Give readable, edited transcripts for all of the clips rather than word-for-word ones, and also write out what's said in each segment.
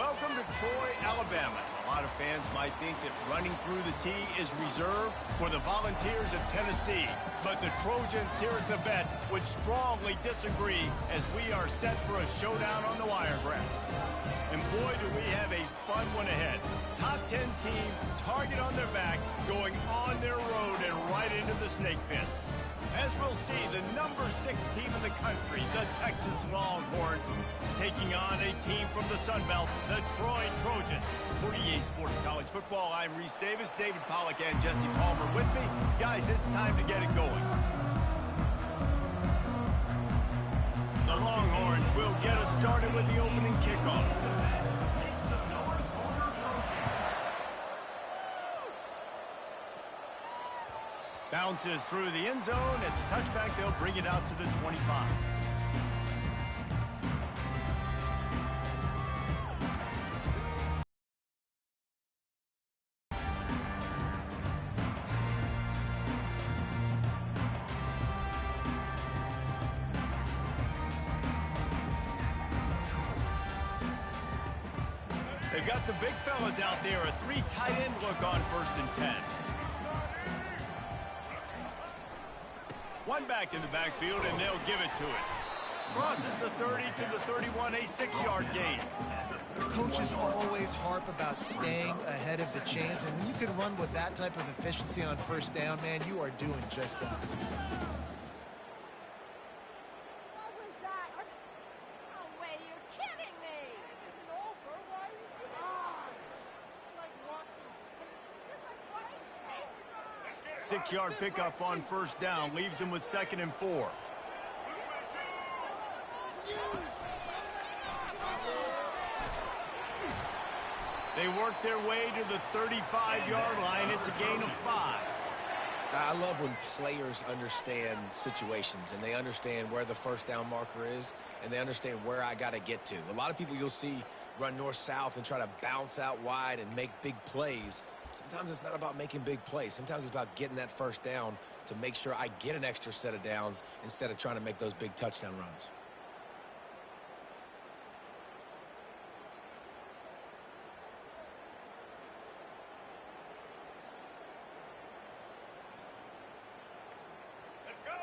Welcome to Troy, Alabama. A lot of fans might think that running through the tee is reserved for the Volunteers of Tennessee. But the Trojans here at the vet would strongly disagree as we are set for a showdown on the wiregrass. And boy, do we have a fun one ahead. Top 10 team, target on their back, going on their road and right into the snake pit. As we'll see, the number 6 team in the country, the Texas Longhorns, taking on a team from the Sun Belt, the Troy Trojans. For EA Sports College Football, I'm Reese Davis, David Pollack, and Jesse Palmer with me. Guys, it's time to get it going. The Longhorns will get us started with the opening kickoff. Bounces through the end zone. It's a touchback. They'll bring it out to the 25. They've got the big fellas out there. A 3 tight end look on 1st and 10. One back in the backfield, and they'll give it to it. Crosses the 30 to the 31, a 6-yard gain. Coaches always harp about staying ahead of the chains, and when you can run with that type of efficiency on 1st down, man, you are doing just that. What was that? No way, you're kidding me! It's over. Why are you doing that? Like watching. Just like watching. 6-yard pickup on 1st down leaves them with 2nd and 4. They work their way to the 35-yard line. It's a gain of 5. I love when players understand situations and they understand where the 1st down marker is and they understand where I got to get to. A lot of people you'll see run north-south and try to bounce out wide and make big plays. Sometimes it's not about making big plays. Sometimes it's about getting that 1st down to make sure I get an extra set of downs instead of trying to make those big touchdown runs.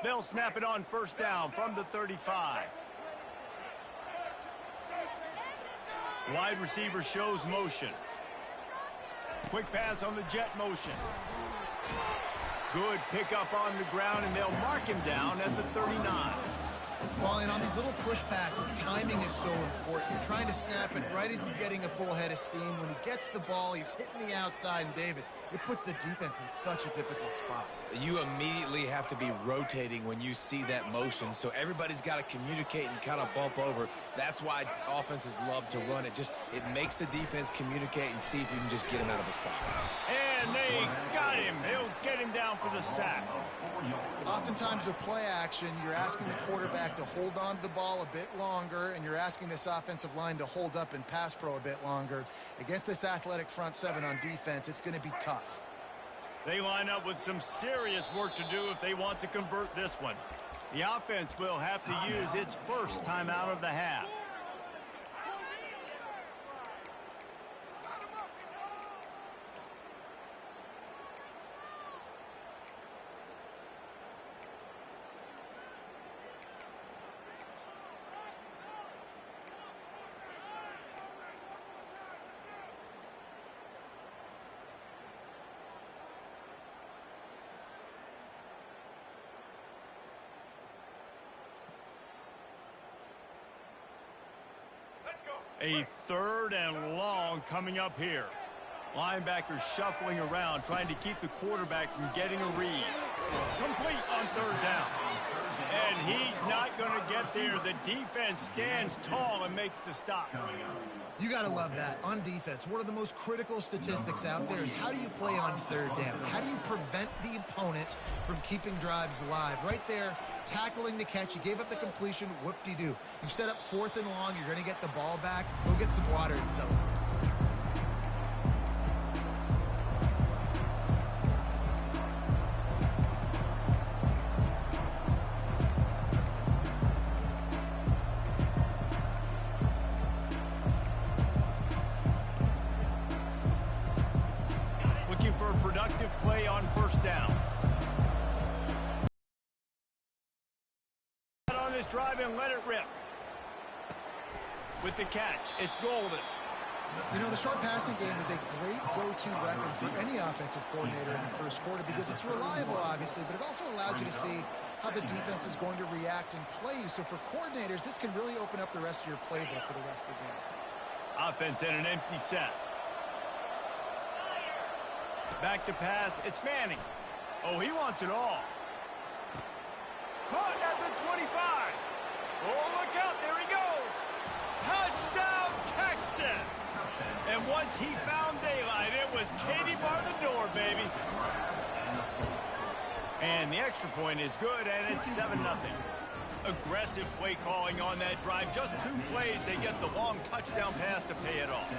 They'll snap it on 1st down from the 35. Wide receiver shows motion. Quick pass on the jet motion. Good pickup on the ground, and they'll mark him down at the 39. Well, and on these little push passes, timing is so important. You're trying to snap it right as he's getting a full head of steam. When he gets the ball, he's hitting the outside, and David, it puts the defense in such a difficult spot. You immediately have to be rotating when you see that motion, so everybody's got to communicate and kind of bump over. That's why offenses love to run it. It makes the defense communicate and see if you can just get him out of a spot. And they got him. They'll get him down for the sack. Oftentimes with play action, you're asking the quarterback to hold on to the ball a bit longer, and you're asking this offensive line to hold up and pass pro a bit longer. Against this athletic front 7 on defense, it's going to be tough. They line up with some serious work to do if they want to convert this one. The offense will have to use its 1st timeout of the half. A 3rd and long coming up here. Linebackers shuffling around, trying to keep the quarterback from getting a read. Complete on 3rd down. And he's not going to get there. The defense stands tall and makes the stop. You got to love that. On defense, one of the most critical statistics out there is how do you play on 3rd down? How do you prevent the opponent from keeping drives alive? Right there, tackling the catch. You gave up the completion. Whoop-de-doo. You set up 4th and long. You're going to get the ball back. Go get some water and celebrate. for a productive play on first down. On this drive and let it rip. With the catch, it's golden. You know, the short passing game is a great go-to weapon for any offensive coordinator in the first quarter because it's reliable, obviously, but it also allows you to see how the defense is going to react and play you. So for coordinators, this can really open up the rest of your playbook for the rest of the game. Offense in an empty set. Back to pass. It's Manning. Oh, he wants it all. Caught at the 25. Oh, look out. There he goes. Touchdown, Texas. And once he found daylight, it was Katie bar the door, baby. And the extra point is good, and it's 7-0. Aggressive play calling on that drive. Just 2 plays, they get the long touchdown pass to pay it off.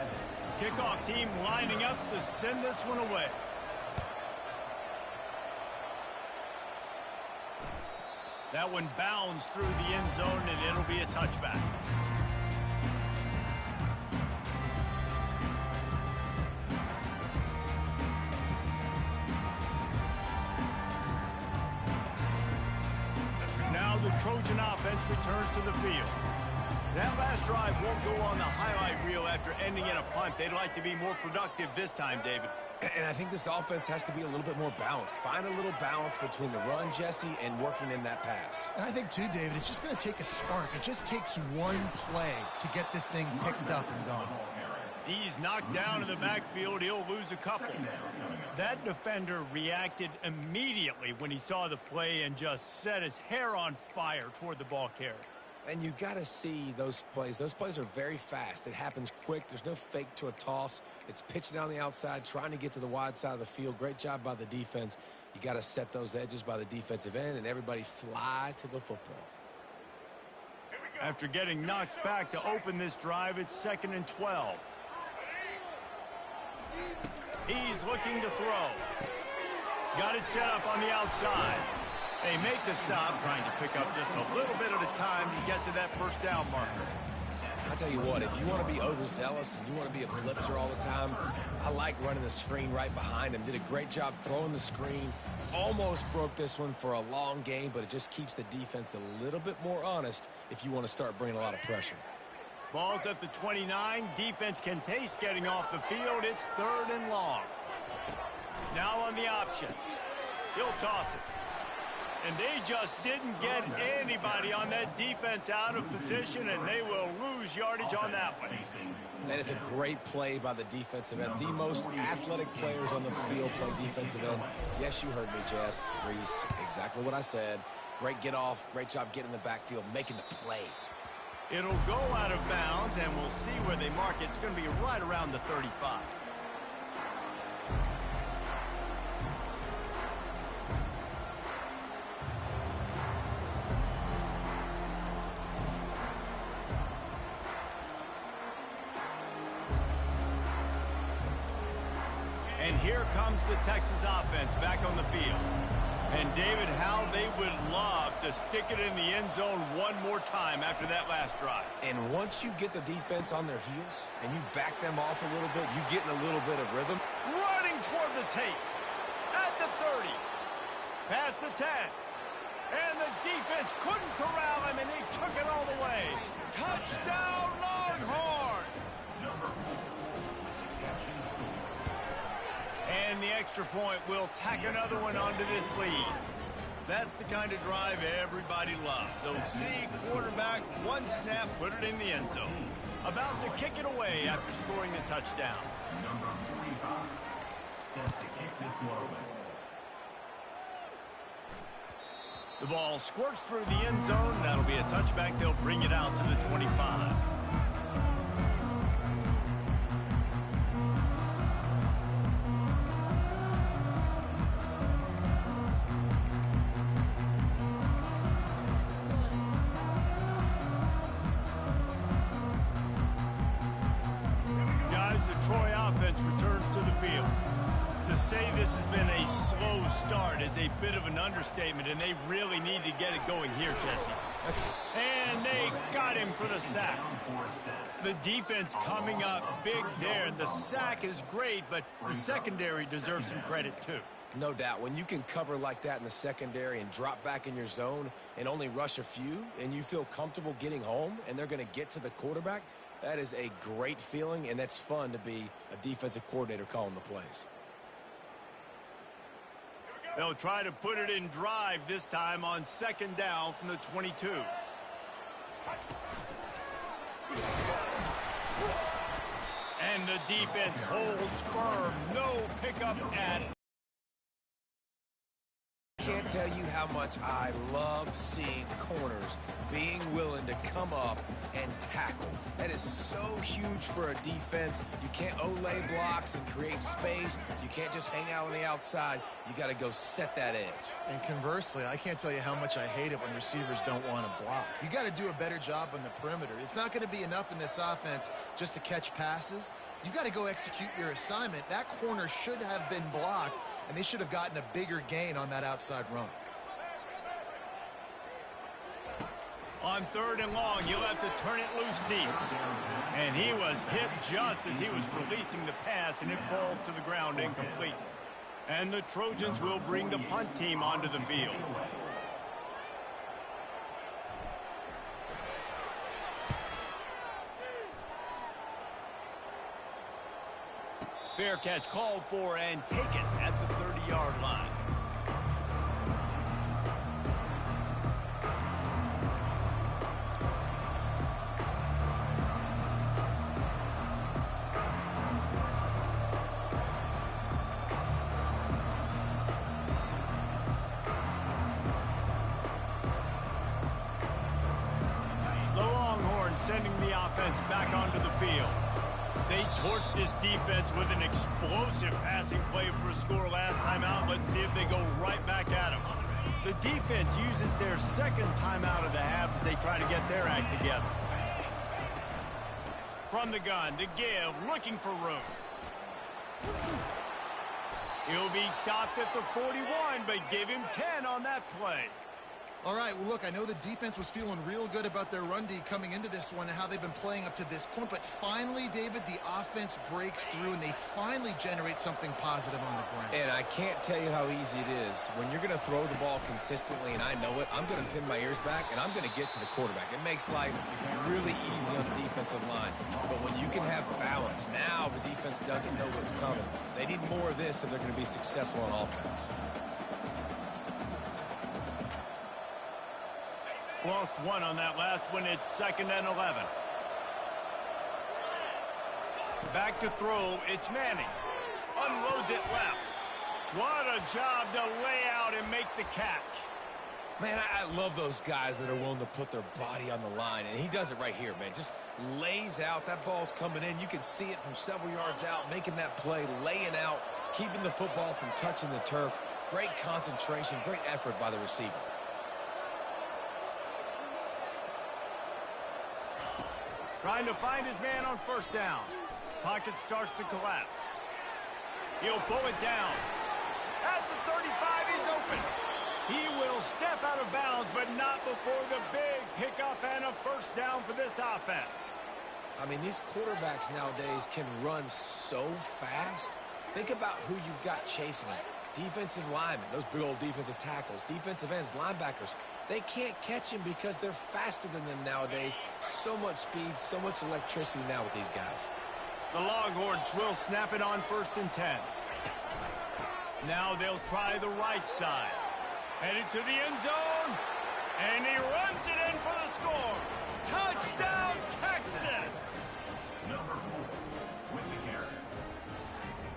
Kickoff team lining up to send this one away. That one bounds through the end zone, and it'll be a touchback. Now the Trojan offense returns to the field. That last drive won't go on the highlight reel after ending in a punt. They'd like to be more productive this time, David. And I think this offense has to be a little bit more balanced. Find a little balance between the run, Jesse, and working in that pass. And I think, too, David, it's just going to take a spark. It just takes one play to get this thing picked up and going. He's knocked down in the backfield. He'll lose a couple. That defender reacted immediately when he saw the play and just set his hair on fire toward the ball carrier. And you got to see those plays. Those plays are very fast. It happens quick. There's no fake to a toss. It's pitching down the outside, trying to get to the wide side of the field. Great job by the defense. You got to set those edges by the defensive end, and everybody fly to the football. After getting knocked back to open this drive, it's 2nd and 12. He's looking to throw. Got it set up on the outside. They make the stop, trying to pick up just a little bit at a time to get to that first down marker. I'll tell you what, if you want to be overzealous and you want to be a blitzer all the time, I like running the screen right behind him. Did a great job throwing the screen. Almost broke this one for a long game, but it just keeps the defense a little bit more honest if you want to start bringing a lot of pressure. Ball's at the 29. Defense can taste getting off the field. It's 3rd and long. Now on the option. He'll toss it. And they just didn't get anybody on that defense out of position, and they will lose yardage on that one. That is a great play by the defensive end. The most athletic players on the field play defensive end. Yes, you heard me, Jess, Reese. Exactly what I said. Great get off. Great job getting in the backfield, making the play. It'll go out of bounds, and we'll see where they mark it. It's going to be right around the 35. And here comes the Texas offense back on the field. And, David, how they would love to stick it in the end zone one more time after that last drive. And once you get the defense on their heels and you back them off a little bit, you get in a little bit of rhythm. Running toward the tape. At the 30. Past the 10. And the defense couldn't corral him, and he took it all the way. Touchdown, Longhorns! And the extra point will tack another one onto this lead. That's the kind of drive everybody loves. OC, quarterback, one snap, put it in the end zone. About to kick it away after scoring the touchdown. Number 45, set to kick this one away. The ball squirts through the end zone. That'll be a touchback. They'll bring it out to the 25. Guys, the Troy offense returns to the field. To say this has been a slow start is a bit of an understatement, and they really need to get it going here, Jesse. And they got him for the sack. Down for a sack. The defense coming up big there. The sack is great, but the secondary deserves some credit too. No doubt. When you can cover like that in the secondary and drop back in your zone and only rush a few, and you feel comfortable getting home and they're going to get to the quarterback, that is a great feeling, and that's fun to be a defensive coordinator calling the plays. They'll try to put it in drive this time on second down from the 22. And the defense holds firm. No pickup at. I can't tell you how much I love seeing corners being willing to come up and tackle. That is so huge for a defense. You can't olay blocks and create space. You can't just hang out on the outside. You got to go set that edge. And conversely, I can't tell you how much I hate it when receivers don't want to block. You got to do a better job on the perimeter. It's not going to be enough in this offense just to catch passes. You've got to go execute your assignment. That corner should have been blocked, and they should have gotten a bigger gain on that outside run. On third and long, you'll have to turn it loose deep. And he was hit just as he was releasing the pass, and it falls to the ground incomplete. And the Trojans will bring the punt team onto the field. Fair catch called for and taken at the 30-yard line. The Longhorns sending the offense back onto the field. They torched this defense with an explosive passing play for a score last time out. Let's see if they go right back at them. The defense uses their second timeout of the half as they try to get their act together. From the gun to give, looking for room. He'll be stopped at the 41, but give him 10 on that play. All right, well, look, I know the defense was feeling real good about their run D coming into this one and how they've been playing up to this point, but finally, David, the offense breaks through and they finally generate something positive on the ground. And I can't tell you how easy it is. When you're going to throw the ball consistently, and I know it, I'm going to pin my ears back, and I'm going to get to the quarterback. It makes life really easy on the defensive line. But when you can have balance, now the defense doesn't know what's coming. They need more of this if they're going to be successful on offense. Lost one on that last one. It's 2nd and 11. Back to throw. It's Manning. Unloads it left. What a job to lay out and make the catch. Man, I love those guys that are willing to put their body on the line, and he does it right here, man. Just lays out. That ball's coming in. You can see it from several yards out, making that play, laying out, keeping the football from touching the turf. Great concentration, great effort by the receiver. Trying to find his man on first down. Pocket starts to collapse. He'll pull it down. At the 35, he's open. He will step out of bounds, but not before the big pickup and a first down for this offense. I mean, these quarterbacks nowadays can run so fast. Think about who you've got chasing them. Defensive linemen, those big old defensive tackles, defensive ends, linebackers. They can't catch him because they're faster than them nowadays. So much speed, so much electricity now with these guys. The Longhorns will snap it on 1st and 10. Now they'll try the right side. Headed to the end zone. And he runs it in for the score. Touchdown, Texas! Number 4 with the carry.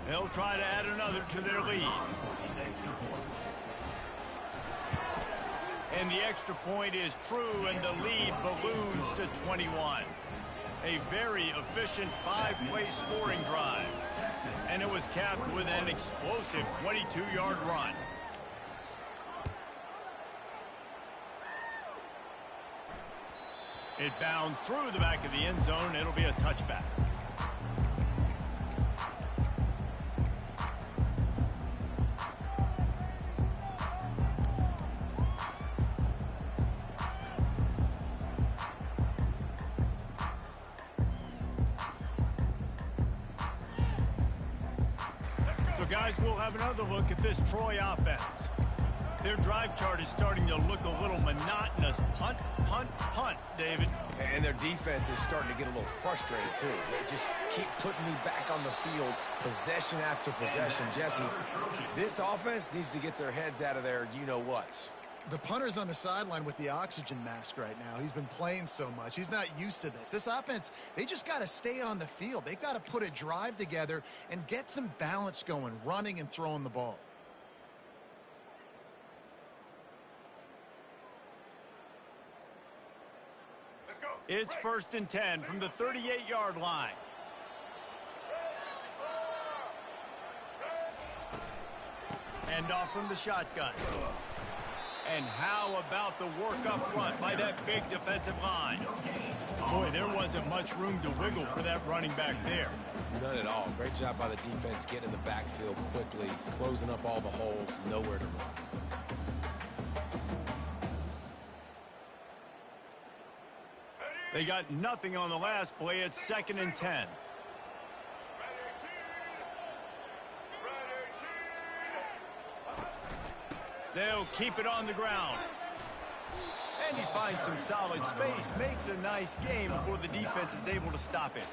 They'll try to add another to their lead. Extra point. And the extra point is true, and the lead balloons to 21. A very efficient 5-play scoring drive. And it was capped with an explosive 22-yard run. It bounds through the back of the end zone. It'll be a touchback. guys, we'll have another look at this Troy offense. Their drive chart is starting to look a little monotonous. Punt, punt, punt, David. And their defense is starting to get a little frustrated, too. They just keep putting me back on the field, possession after possession. Jesse, this offense needs to get their heads out of their you-know-whats. The punter's on the sideline with the oxygen mask right now. He's been playing so much. He's not used to this. This offense, they just got to stay on the field. They've got to put a drive together and get some balance going, running and throwing the ball. It's 1st and 10 from the 38-yard line. End off from the shotgun. And how about the work up front by that big defensive line? Boy, there wasn't much room to wiggle for that running back there. None at all. Great job by the defense getting in the backfield quickly, closing up all the holes, nowhere to run. They got nothing on the last play. It's 2nd and 10. They'll keep it on the ground. And he finds some solid space, makes a nice game before the defense is able to stop it.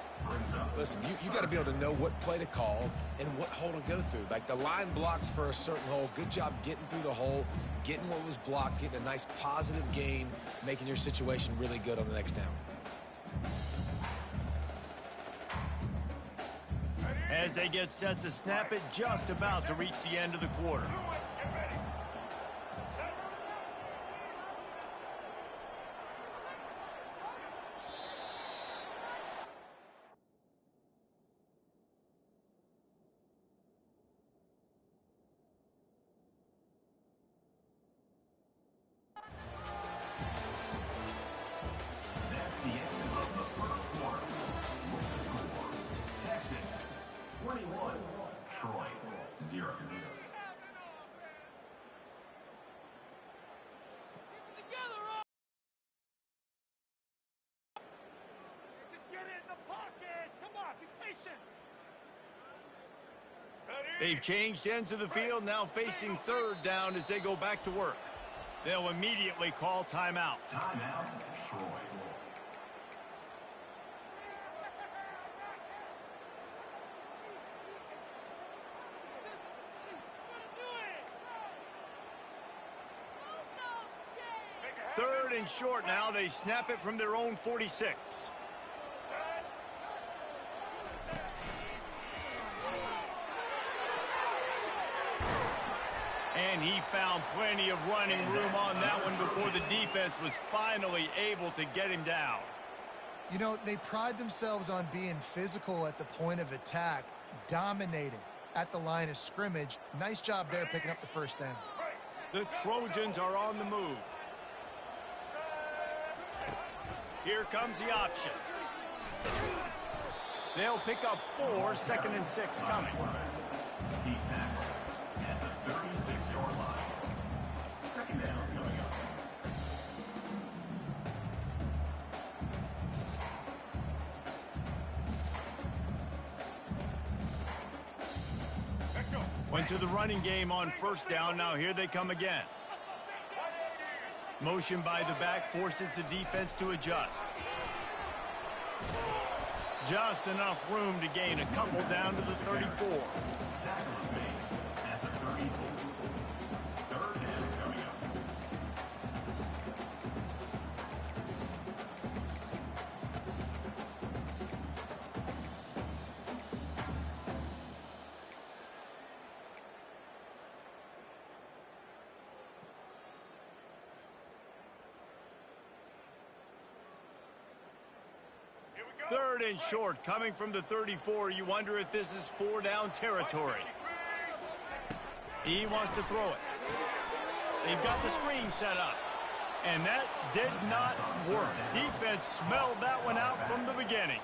Listen, you got to be able to know what play to call and what hole to go through. Like the line blocks for a certain hole. Good job getting through the hole, getting what was blocked, getting a nice positive gain, making your situation really good on the next down. As they get set to snap it, just about to reach the end of the quarter. That's the end of the first quarter. With the score, Texas 21, Troy 0. Just get in the pocket. Come on, be patient. They've changed ends of the field, now facing 3rd down as they go back to work. They'll immediately call timeout. Timeout, Troy. Third and short now. They snap it from their own 46. And he found plenty of running room on that one before the defense was finally able to get him down. You know, they pride themselves on being physical at the point of attack, dominating at the line of scrimmage. Nice job there picking up the 1st down. The Trojans are on the move. Here comes the option. They'll pick up 4, 2nd and 6 coming. He's tackled at the 36-yard line. 2nd down coming up. Went to the running game on 1st down. Now here they come again. Motion by the back forces the defense to adjust. Just enough room to gain a couple down to the 34. Tackle is made at the 34. 3rd down coming up. Third and short, coming from the 34. You wonder if this is 4-down territory. He wants to throw it. They've got the screen set up. And that did not work. Defense smelled that one out from the beginning.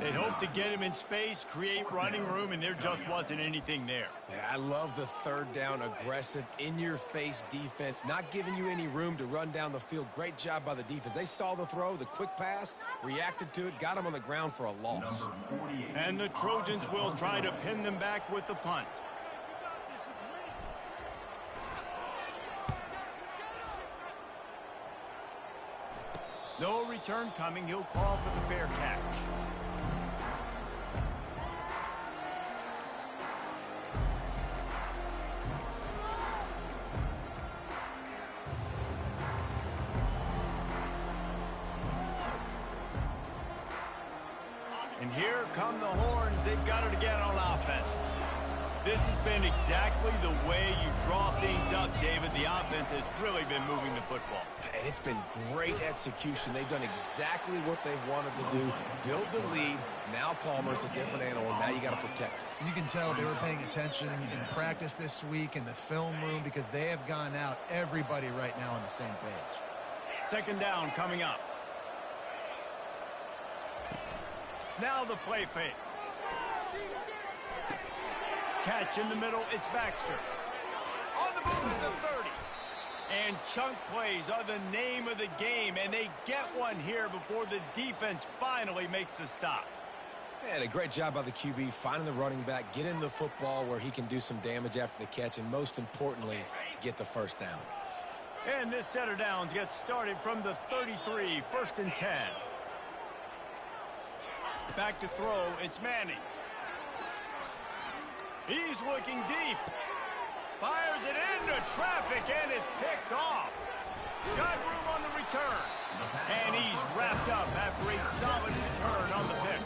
They'd hoped to get him in space, create running room, and there just wasn't anything there. Yeah, I love the 3rd down, aggressive, in-your-face defense, not giving you any room to run down the field. Great job by the defense. They saw the throw, the quick pass, reacted to it, got him on the ground for a loss. And the Trojans will try to pin them back with the punt. No return coming. He'll call for the fair catch. And here come the horns. They've got it again on offense. This has been exactly the way you draw things up, David. The offense has really been moving the football. And it's been great execution. They've done exactly what they've wanted to do. Build the lead. Now Palmer's a different animal. Now you got to protect it. You can tell they were paying attention in practice this week in the film room because they have gone out, everybody right now on the same page. Second down coming up. Now the play fake. Catch in the middle, it's Baxter. On the move at the 30. And chunk plays are the name of the game, and they get one here before the defense finally makes the stop. And a great job by the QB finding the running back, getting the football where he can do some damage after the catch, and most importantly, get the first down. And this set of downs gets started from the 33, 1st and 10. Back to throw, it's Manning. He's looking deep. Fires it into traffic, and it's picked off. Got room on the return. And he's wrapped up after a solid return on the pick.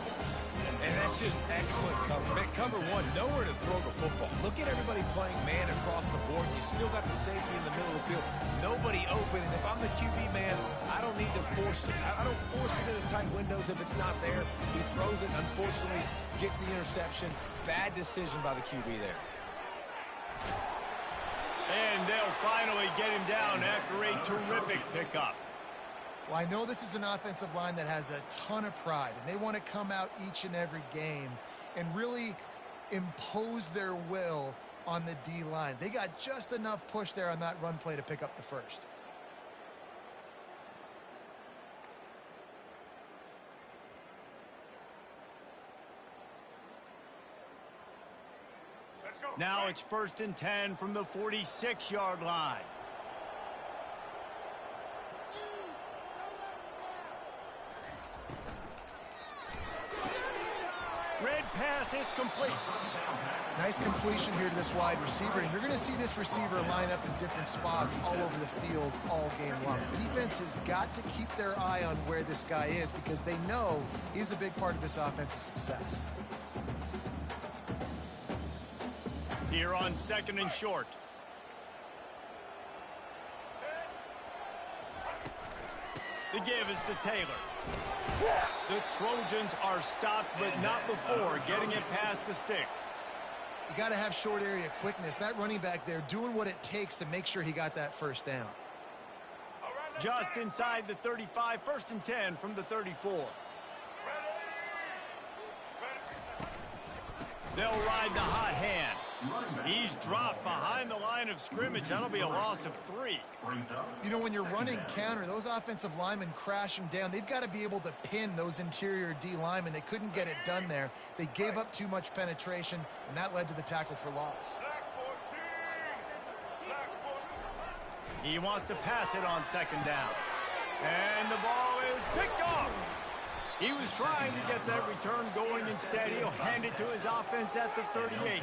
And that's just excellent cover. Man, cover one, nowhere to throw the football. Look at everybody playing man across the board. You still got the safety in the middle of the field. Nobody open. And if I'm the QB man, I don't need to force it. I don't force it into tight windows if it's not there. He throws it, unfortunately, gets the interception. Bad decision by the QB there. And they'll finally get him down after a terrific pickup. Well, I know this is an offensive line that has a ton of pride, and they want to come out each and every game and really impose their will on the D-line. They got just enough push there on that run play to pick up the first. Now it's 1st and 10 from the 46-yard line. Red pass, it's complete. Nice completion here to this wide receiver, and you're going to see this receiver line up in different spots all over the field all game long. Defense has got to keep their eye on where this guy is because they know he's a big part of this offense's success. Here on 2nd and short. The give is to Taylor. The Trojans are stopped, but not before getting it past the sticks. You got to have short area quickness. That running back there doing what it takes to make sure he got that first down. Just inside the 35, 1st and 10 from the 34. They'll ride the hot hand. He's dropped behind the line of scrimmage. That'll be a loss of 3. You know, when you're running counter, those offensive linemen crashing down, they've got to be able to pin those interior D linemen. They couldn't get it done there. They gave up too much penetration, and that led to the tackle for loss. He wants to pass it on 2nd down. And the ball is picked off. He was trying to get that return going. Instead, he'll hand it to his offense at the 38.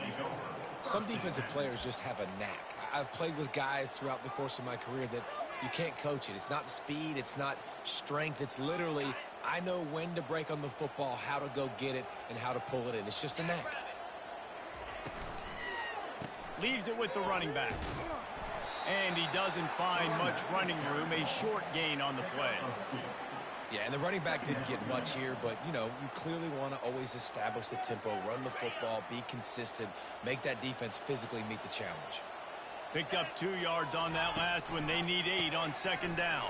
Some defensive players just have a knack. I've played with guys throughout the course of my career that you can't coach it. It's not speed. It's not strength. It's literally, I know when to break on the football, how to go get it, and how to pull it in. It's just a knack. Leaves it with the running back. And he doesn't find much running room. A short gain on the play. Yeah, and the running back didn't get much here, but, you know, you clearly want to always establish the tempo, run the football, be consistent, make that defense physically meet the challenge. Picked up 2 yards on that last one. They need 8 on 2nd down.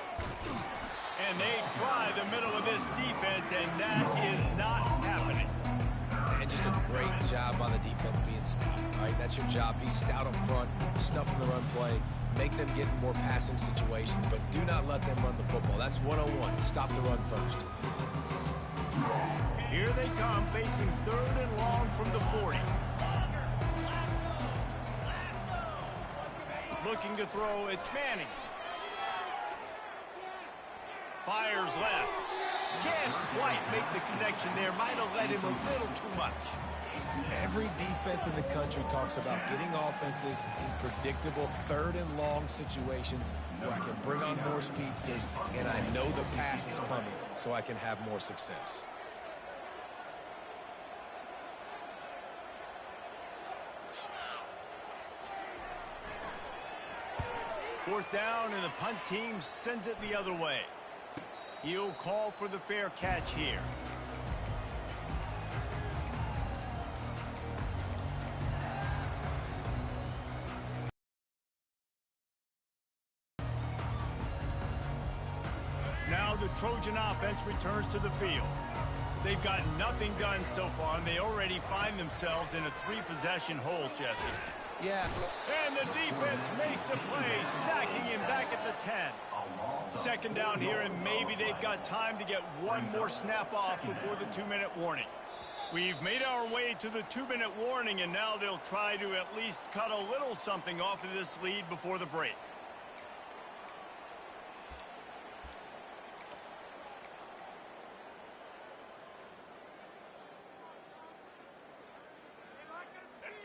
And they try the middle of this defense, and that is not happening. And just a great job by the defense being stout. All right, that's your job. Be stout up front, stuff in the run play, make them get in more passing situations, but do not let them run the football. That's 101. Stop the run first. Here they come, facing 3rd and long from the 40. Looking to throw, it's Manning. Fires left. Can't quite make the connection there. Might have let him a little too much. Every defense in the country talks about getting offenses in predictable third and long situations where I can bring on more speedsters, and I know the pass is coming, so I can have more success. Fourth down, and the punt team sends it the other way. He'll call for the fair catch here. Now the Trojan offense returns to the field. They've got nothing done so far, and they already find themselves in a three-possession hole, Jesse. Yeah. And the defense makes a play, sacking him back at the 10. Second down here, and maybe they've got time to get one more snap off before the 2-minute warning. We've made our way to the 2-minute warning, and now they'll try to at least cut a little something off of this lead before the break.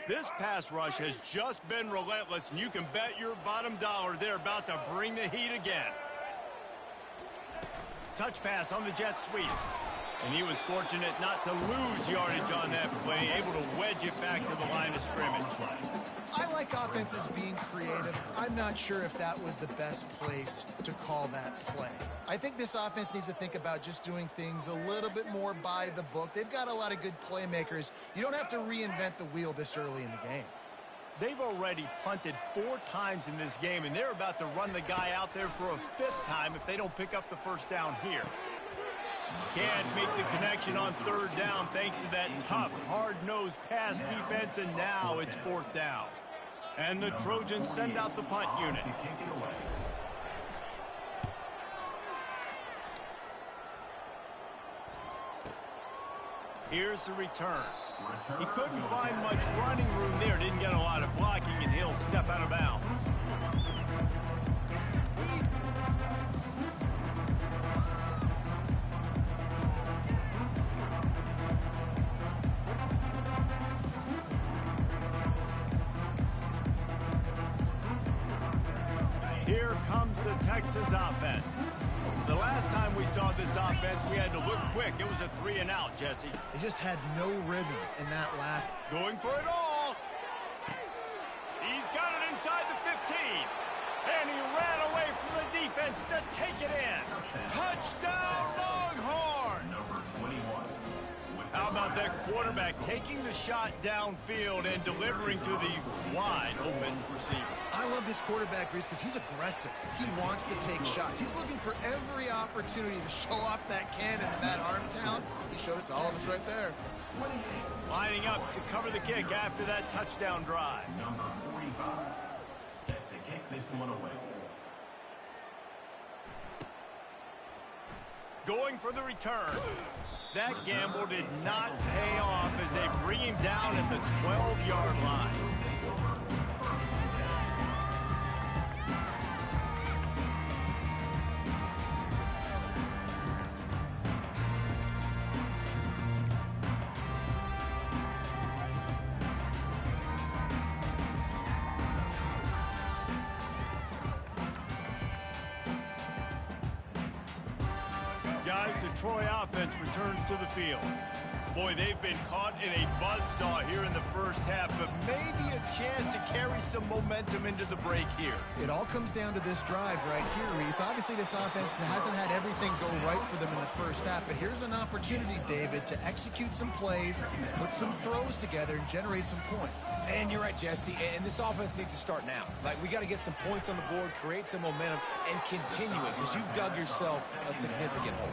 This pass rush has just been relentless, and you can bet your bottom dollar they're about to bring the heat again. Touch pass on the jet sweep. And he was fortunate not to lose yardage on that play, able to wedge it back to the line of scrimmage. I like offenses being creative. I'm not sure if that was the best place to call that play. I think this offense needs to think about just doing things a little bit more by the book. They've got a lot of good playmakers. You don't have to reinvent the wheel this early in the game. They've already punted 4 times in this game, and they're about to run the guy out there for a 5th time if they don't pick up the first down here. Can't make the connection on third down thanks to that tough, hard-nosed pass defense, and now it's 4th down. And the Trojans send out the punt unit. Here's the return. He couldn't find much running room there, didn't get a lot of blocking, and he'll step out of bounds. Here comes the Texas offense. The last time we saw this offense, we had to look quick. It was a 3-and-out, Jesse. They just had no rhythm in that lap. Going for it all. He's got it inside the 15. And he ran away from the defense to take it in. Touchdown, Longhorn! Number 21. How about that quarterback taking the shot downfield and delivering to the wide-open receiver? I love this quarterback, Reese, because he's aggressive. He wants to take shots. He's looking for every opportunity to show off that cannon and that arm talent. He showed it to all of us right there. Lining up to cover the kick after that touchdown drive. Number 45. Set to kick this one away. Going for the return. That gamble did not pay off as they bring him down at the 12-yard line. Guys, the Troy offense returns to the field. Boy, they've been caught in a buzzsaw here in the first half, but maybe a chance to carry some momentum into the break here. It all comes down to this drive right here, Reese. Obviously, this offense hasn't had everything go right for them in the first half, but here's an opportunity, David, to execute some plays, put some throws together, and generate some points. And you're right, Jesse, and this offense needs to start now. Like, we got to get some points on the board, create some momentum, and continue it, because you've dug yourself a significant hole.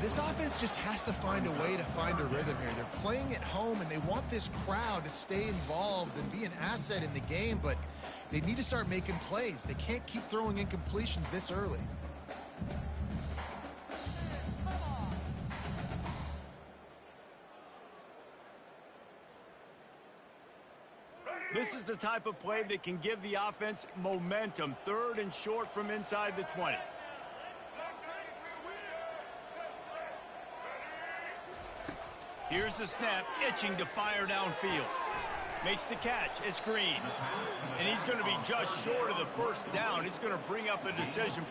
This offense just has to find a way to find a rhythm here. They're playing at home, and they want this crowd to stay involved and be an asset in the game, but they need to start making plays. They can't keep throwing incompletions this early. This is the type of play that can give the offense momentum. 3rd and short from inside the 20. Here's the snap, itching to fire downfield. Makes the catch. It's Green. And he's going to be just short of the first down. It's going to bring up a decision.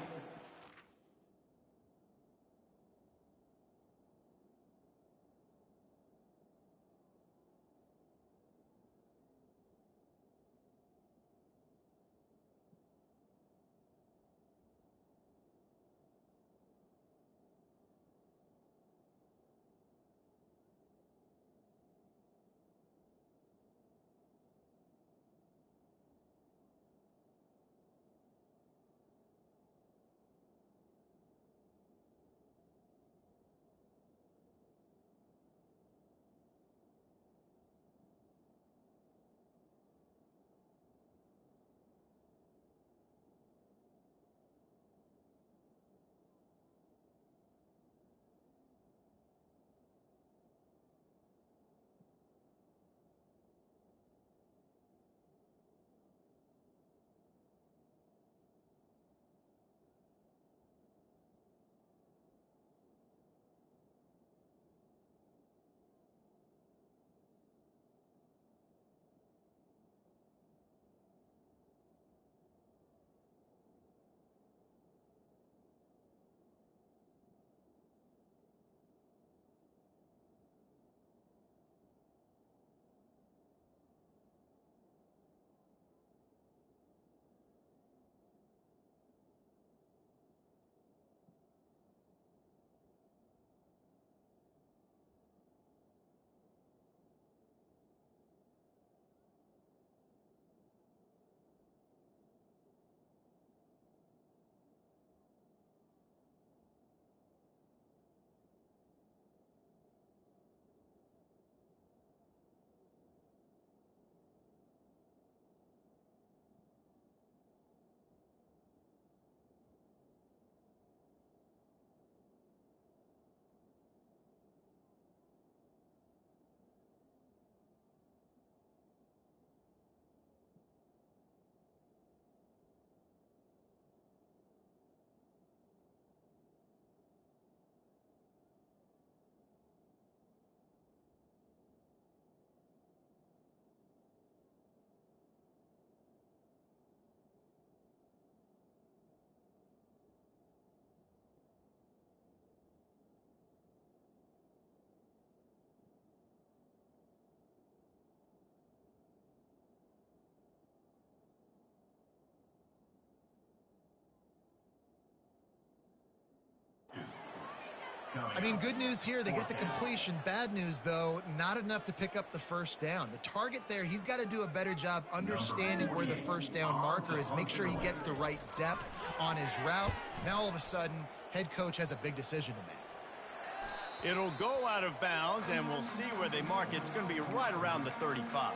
I mean, good news here, they get the completion. Bad news, though, not enough to pick up the first down. The target there, he's got to do a better job understanding where the first down marker is, make sure he gets the right depth on his route. Now, all of a sudden, head coach has a big decision to make. It'll go out of bounds, and we'll see where they mark it. It's going to be right around the 35.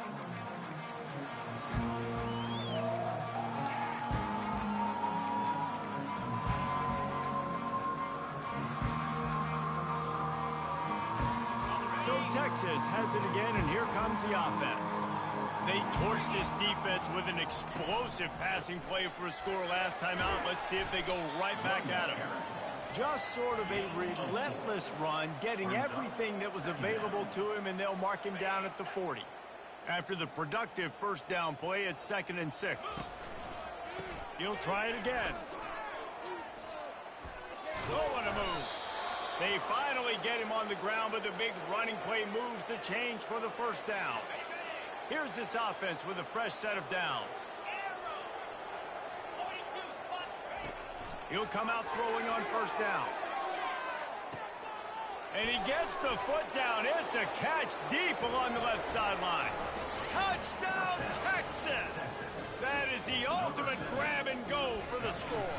So Texas has it again, and here comes the offense. They torched this defense with an explosive passing play for a score last time out. Let's see if they go right back at him. Just sort of a relentless run, getting everything that was available to him, and they'll mark him down at the 40. After the productive first down play, it's 2nd and 6. He'll try it again. Oh, what a move. They finally get him on the ground, but the big running play moves the change for the first down. Here's this offense with a fresh set of downs. He'll come out throwing on first down. And he gets the foot down. It's a catch deep along the left sideline. Touchdown, Texas! That is the ultimate grab and go for the score.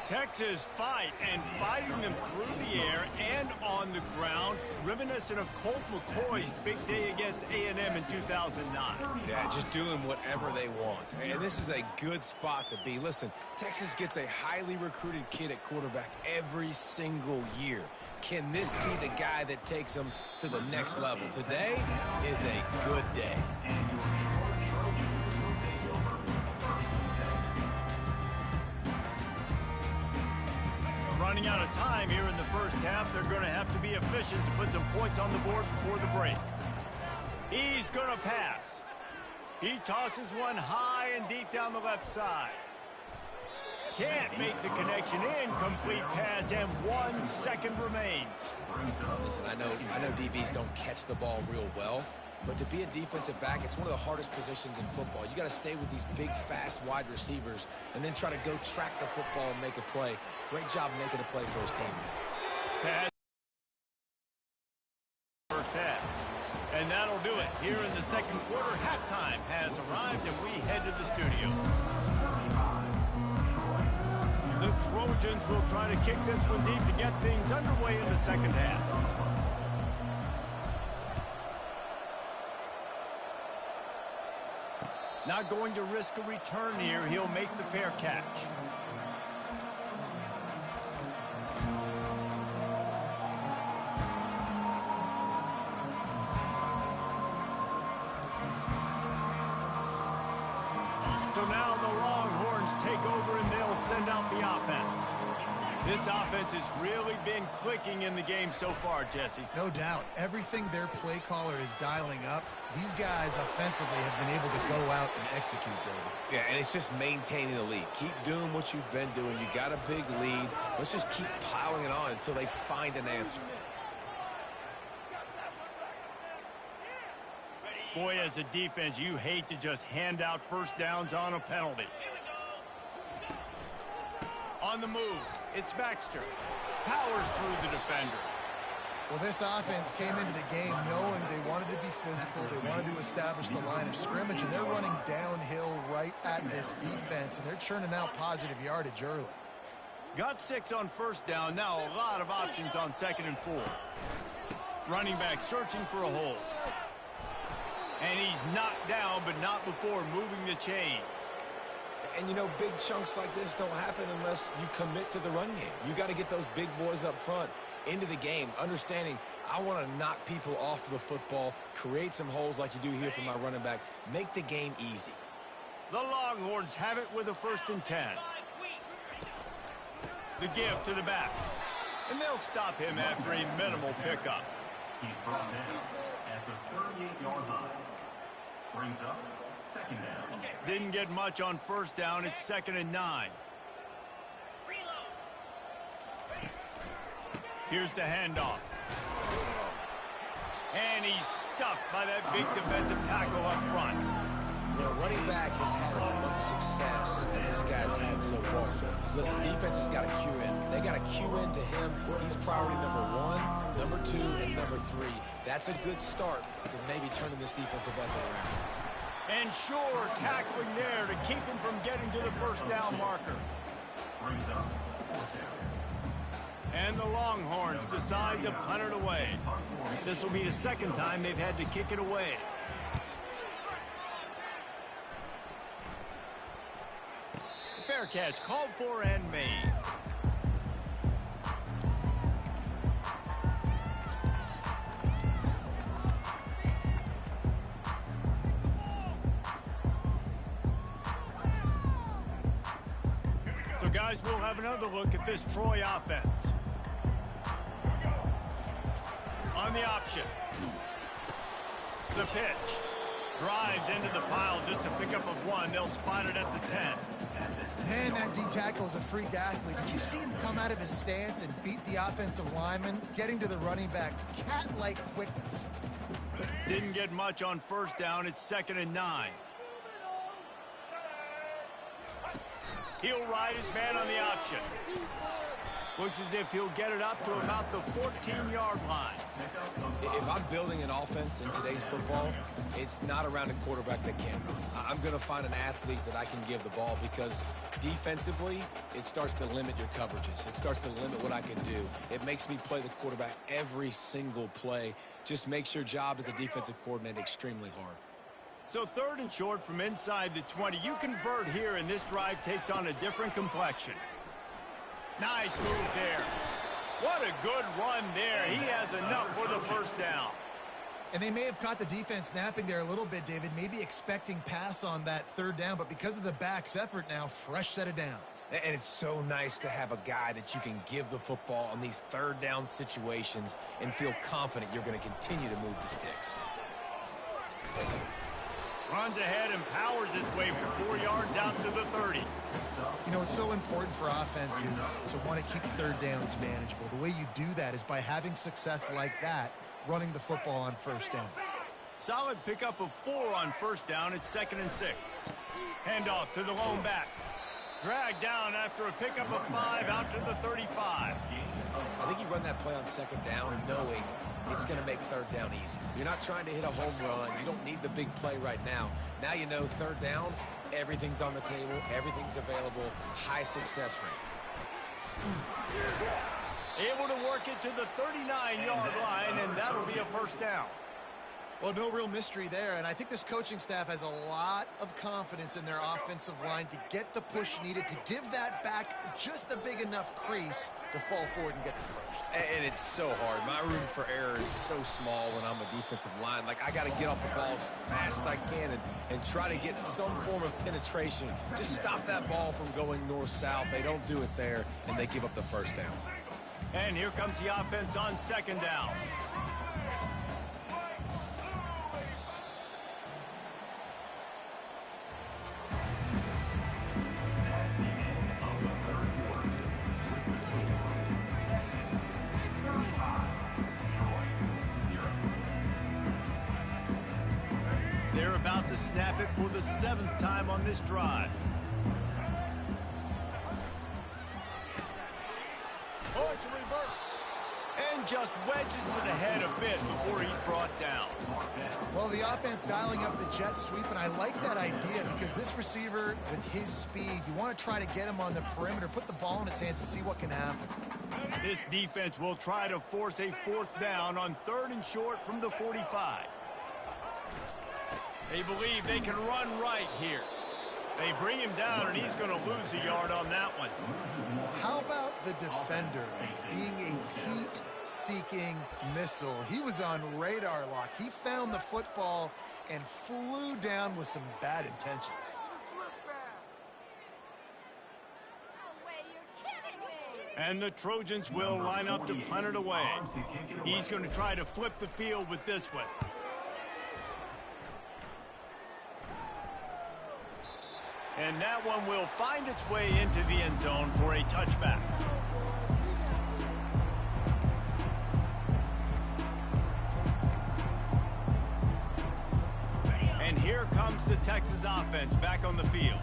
Texas fighting them through the air and on the ground, reminiscent of Colt McCoy's big day against A&M in 2009. Yeah, just doing whatever they want. And this is a good spot to be. Listen, Texas gets a highly recruited kid at quarterback every single year. Can this be the guy that takes them to the next level? Today is a good day. Running out of time here in the first half. They're going to have to be efficient to put some points on the board before the break. He's going to pass. He tosses one high and deep down the left side. Can't make the connection. Incomplete pass, and 1 second remains. Listen, I know DBs don't catch the ball real well, but to be a defensive back, it's one of the hardest positions in football. You got to stay with these big, fast wide receivers and then try to go track the football and make a play. Great job making a play for his team. Pass. First half. And that'll do it. Here in the second quarter, halftime has arrived, and we head to the studio. The Trojans will try to kick this one deep to get things underway in the second half. Not going to risk a return here. He'll make the fair catch. So now the Longhorns take over and they'll send out the offense. This offense has really been clicking in the game so far, Jesse. No doubt. Everything their play caller is dialing up, these guys offensively have been able to go out and execute, David. Yeah, and it's just maintaining the lead. Keep doing what you've been doing. You got a big lead. Let's just keep piling it on until they find an answer. Boy, as a defense, you hate to just hand out first downs on a penalty. On the move, it's Baxter. Powers through the defender. Well, this offense came into the game knowing they wanted to be physical, they wanted to establish the line of scrimmage, and they're running downhill right at this defense, and they're churning out positive yardage early. Got 6 on first down. Now a lot of options on 2nd and 4. Running back searching for a hole. And he's knocked down, but not before moving the chains. And, you know, big chunks like this don't happen unless you commit to the run game. You got to get those big boys up front into the game, understanding I want to knock people off the football, create some holes like you do here for my running back, make the game easy. The Longhorns have it with a 1st and 10. The give to the back. And they'll stop him after a minimal pickup. He's brought down at the 38-yard line. Brings up 2nd down. Didn't get much on first down. It's 2nd and 9. Here's the handoff. And he's stuffed by that big defensive tackle up front. You know, running back has had as much success as this guy's had so far. Listen, defense has got to cue in. They got to cue in to him. He's priority number 1, number 2, and number 3. That's a good start to maybe turning this defensive effort around. And sure, tackling there to keep him from getting to the first down marker. Brings up 4th down. And the Longhorns decide to punt it away. This will be the 2nd time they've had to kick it away. Fair catch called for and made. So guys, we'll have another look at this Troy offense. On the option. The pitch. Drives into the pile just to pick up a 1. They'll spot it at the 10. Man, that D-tackle is a freak athlete. Did you see him come out of his stance and beat the offensive lineman, getting to the running back? Cat-like quickness. Didn't get much on first down. It's 2nd and 9. He'll ride his man on the option. Looks as if he'll get it up to about the 14-yard line. If I'm building an offense in today's football, it's not around a quarterback that can't run. I'm going to find an athlete that I can give the ball because defensively, it starts to limit your coverages. It starts to limit what I can do. It makes me play the quarterback every single play. Just makes your job as a defensive coordinator extremely hard. So 3rd and short from inside the 20. You convert here, and this drive takes on a different complexion. Nice move there. What a good run there. He has enough for the first down. And they may have caught the defense napping there a little bit, David, maybe expecting pass on that third down, but because of the back's effort now, fresh set of downs. And it's so nice to have a guy that you can give the football on these third down situations and feel confident you're going to continue to move the sticks. Runs ahead and powers his way for 4 yards out to the 30. You know, it's so important for offenses to want to keep third downs manageable. The way you do that is by having success like that, running the football on first down. Solid pickup of 4 on first down. It's 2nd and 6. Handoff to the lone back. Dragged down after a pickup of 5 out to the 35. I think you run that play on 2nd down knowing it's going to make third down easy. You're not trying to hit a home run. You don't need the big play right now. Now you know third down, everything's on the table, everything's available, high success rate. Able to work it to the 39-yard line, and that'll be a first down. Well, no real mystery there, and I think this coaching staff has a lot of confidence in their offensive line to get the push needed to give that back just a big enough crease to fall forward and get the first. And it's so hard. My room for error is so small when I'm a defensive line. Like, I got to get off the ball as fast as I can and try to get some form of penetration. Just stop that ball from going north-south. They don't do it there, and they give up the first down. And here comes the offense on 2nd down. They're about to snap it for the 7th time on this drive. Oh, it's a reverse. And just wedges it ahead a bit before he's brought down. Well, the offense dialing up the jet sweep, and I like that idea because this receiver, with his speed, you want to try to get him on the perimeter, put the ball in his hands and see what can happen. This defense will try to force a 4th down on 3rd and short from the 45. They believe they can run right here. They bring him down, and he's going to lose a yard on that one. How about the defender being a heat-seeking missile? He was on radar lock. He found the football and flew down with some bad intentions. And the Trojans will line up to punt it away. He's going to try to flip the field with this one. And that one will find its way into the end zone for a touchback. And here comes the Texas offense back on the field.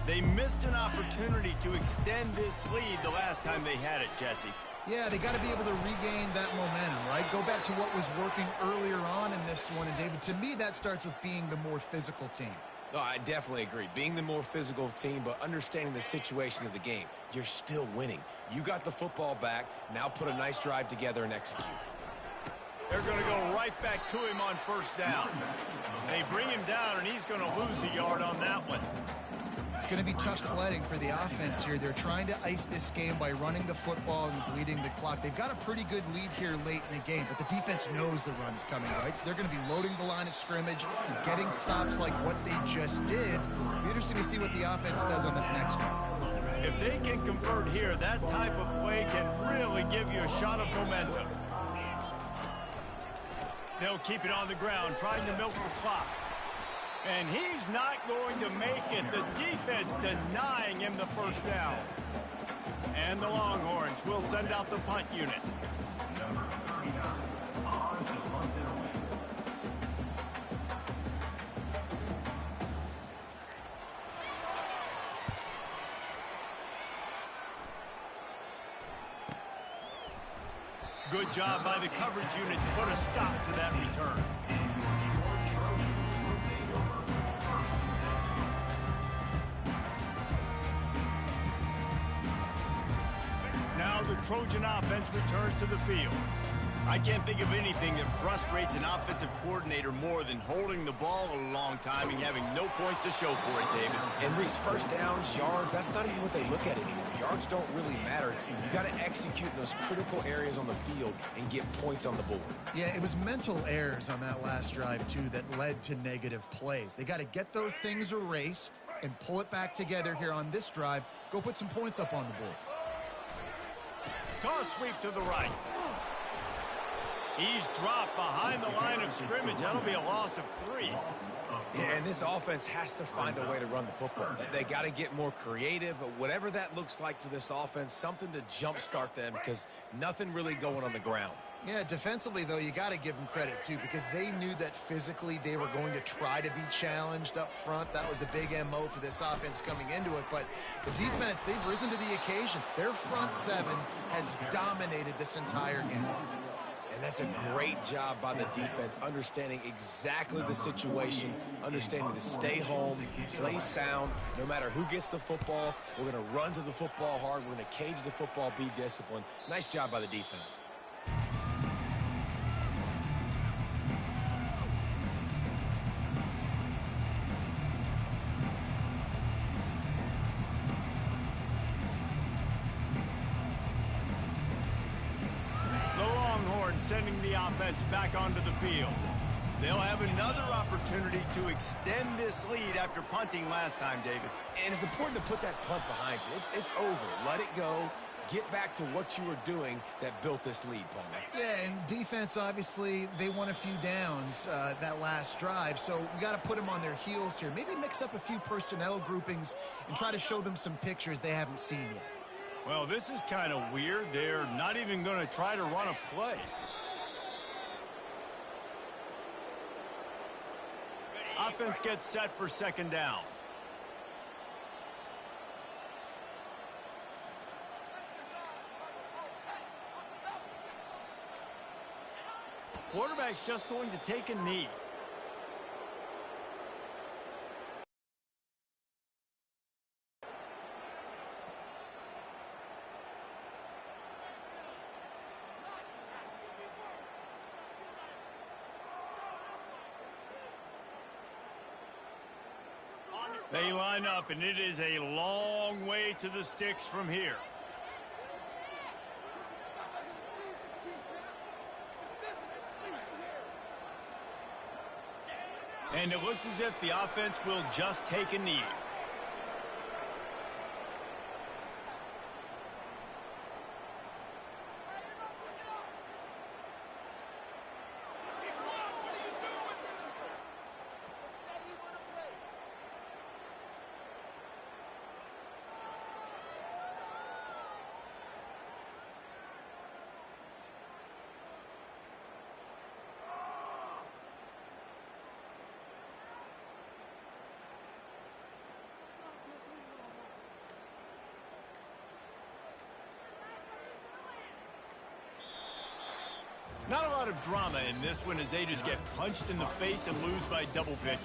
They missed an opportunity to extend this lead the last time they had it, Jesse. Yeah, they got to be able to regain that momentum, right? Go back to what was working earlier on in this one. And, David, to me, that starts with being the more physical team. No, I definitely agree. Being the more physical team, but understanding the situation of the game. You're still winning. You got the football back. Now put a nice drive together and execute. They're going to go right back to him on first down. They bring him down, and he's going to lose a yard on that one. It's going to be tough sledding for the offense here. They're trying to ice this game by running the football and bleeding the clock. They've got a pretty good lead here late in the game, but the defense knows the run's coming, right? So they're going to be loading the line of scrimmage, getting stops like what they just did. It'll be interesting to see what the offense does on this next one. If they can convert here, that type of play can really give you a shot of momentum. They'll keep it on the ground, trying to milk the clock. And he's not going to make it. The defense denying him the first down. And the Longhorns will send out the punt unit. Number 39 on to punt it away. Good job by the coverage unit to put a stop to that return. Now the Trojan offense returns to the field. I can't think of anything that frustrates an offensive coordinator more than holding the ball a long time and having no points to show for it, David. And Reese, first downs, yards, that's not even what they look at anymore. yards don't really matter. You got to execute in those critical areas on the field and get points on the board. Yeah, it was mental errors on that last drive, too, that led to negative plays. They got to get those things erased and pull it back together here on this drive. Go put some points up on the board. Toss sweep to the right. He's dropped behind the line of scrimmage. That'll be a loss of 3. Yeah, and this offense has to find a way to run the football. They got to get more creative, whatever that looks like for this offense, something to jumpstart them because nothing really going on the ground. Yeah, defensively, though, you got to give them credit, too, because they knew that physically they were going to try to be challenged up front. That was a big MO for this offense coming into it. But the defense, they've risen to the occasion. Their front seven has dominated this entire game. And that's a great job by the defense, understanding exactly the situation, understanding to stay home, play sound. No matter who gets the football, we're going to run to the football hard. We're going to cage the football, be disciplined. Nice job by the defense. Sending the offense back onto the field. They'll have another opportunity to extend this lead after punting last time, David. And it's important to put that punt behind you. It's over. Let it go. Get back to what you were doing that built this lead, Palmer. Yeah, and defense, obviously, they won a few downs that last drive, so we got to put them on their heels here. Maybe mix up a few personnel groupings and try to show them some pictures they haven't seen yet. Well, this is kind of weird. They're not even going to try to run a play. Offense gets set for second down. Quarterback's just going to take a knee. They line up, and it is a long way to the sticks from here. And it looks as if the offense will just take a knee. Not a lot of drama in this one as they just get punched in the face and lose by double figures.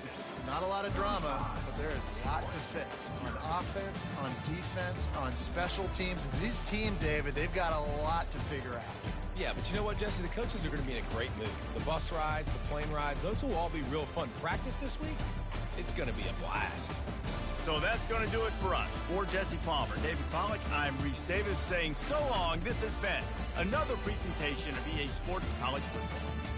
Not a lot of drama, but there is a lot to fix. On offense, on defense, on special teams. This team, David, they've got a lot to figure out. Yeah, but you know what, Jesse? The coaches are going to be in a great mood. The bus rides, the plane rides, those will all be real fun. Practice this week, it's going to be a blast. So that's going to do it for us. For Jesse Palmer, David Pollack, I'm Reese Davis saying so long. This has been another presentation of EA Sports College Football.